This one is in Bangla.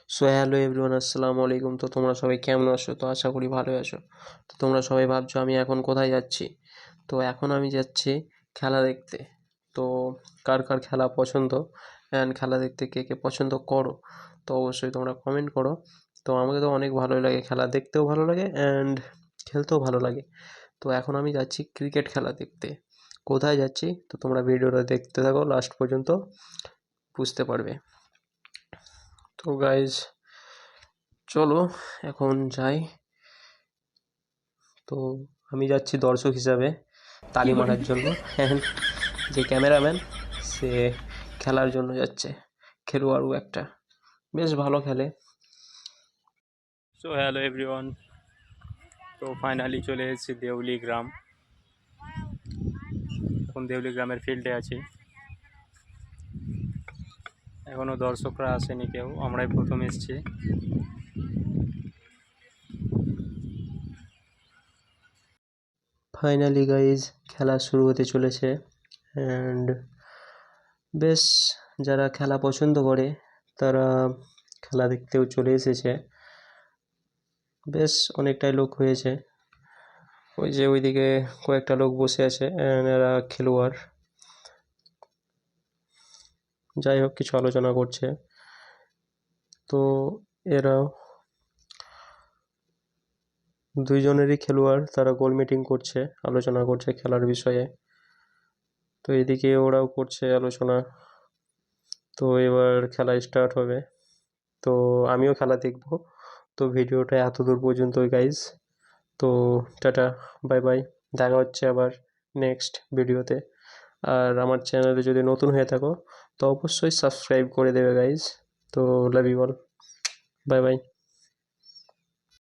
সো হ্যালো এভরিওয়ান, আসসালামু আলাইকুম। তো তোমরা সবাই কেমন আছো? তো আশা করি ভালোই আছো। তো তোমরা সবাই ভাবছো আমি এখন কোথায় যাচ্ছি। তো এখন আমি যাচ্ছি খেলা দেখতে। তো কার কার খেলা পছন্দ অ্যান্ড খেলা দেখতে কে কে পছন্দ করো, তো অবশ্যই তোমরা কমেন্ট করো। তো আমাকে তো অনেক ভালোই লাগে, খেলা দেখতেও ভালো লাগে অ্যান্ড খেলতেও ভালো লাগে। তো এখন আমি যাচ্ছি ক্রিকেট খেলা দেখতে। কোথায় যাচ্ছি তো তোমরা ভিডিওটা দেখতে থাকো, লাস্ট পর্যন্ত বুঝতে পারবে। তো গাইজ চলো এখন যাই। তো আমি যাচ্ছি দর্শক হিসাবে তালি মারার জন্য, অ্যান্ড যে ক্যামেরাম্যান সে খেলার জন্য যাচ্ছে। খেলোয়াড়ও একটা বেশ ভালো খেলে। সো হ্যালো এভরিওয়ান, তো ফাইনালি চলে এসেছি দেউলি গ্রাম। এখন দেউলি গ্রামের ফিল্ডে আছি। এখনও দর্শকরা আসেনি কেউ, আমরাই প্রথম এসেছি। ফাইনালি গাইজ খেলা শুরু হতে চলেছে, অ্যান্ড বেশ যারা খেলা পছন্দ করে তারা খেলা দেখতেও চলে এসেছে। বেশ অনেকটাই লোক হয়েছে। ওই যে ওইদিকে কয়েকটা লোক বসে আছে, এরা খেলোয়াড়। যাই হোক, কিছু আলোচনা করছে। তো এরা দুইজনেরই খেলোয়াড়, তারা গোল মিটিং করছে, আলোচনা করছে খেলার বিষয়ে। তো এদিকে ওরাও করছে আলোচনা। তো এবার খেলা স্টার্ট হবে। তো আমিও খেলা দেখব। তো ভিডিওটা এত দূর পর্যন্তই গাইজ। তো টাটা, বাই বাই, দেখা হচ্ছে আবার নেক্সট ভিডিওতে। আর আমার চ্যানেলে যদি নতুন হয়ে থাকো তো অবশ্যই সাবস্ক্রাইব করে দেবে গাইজ। তো love you all, bye by.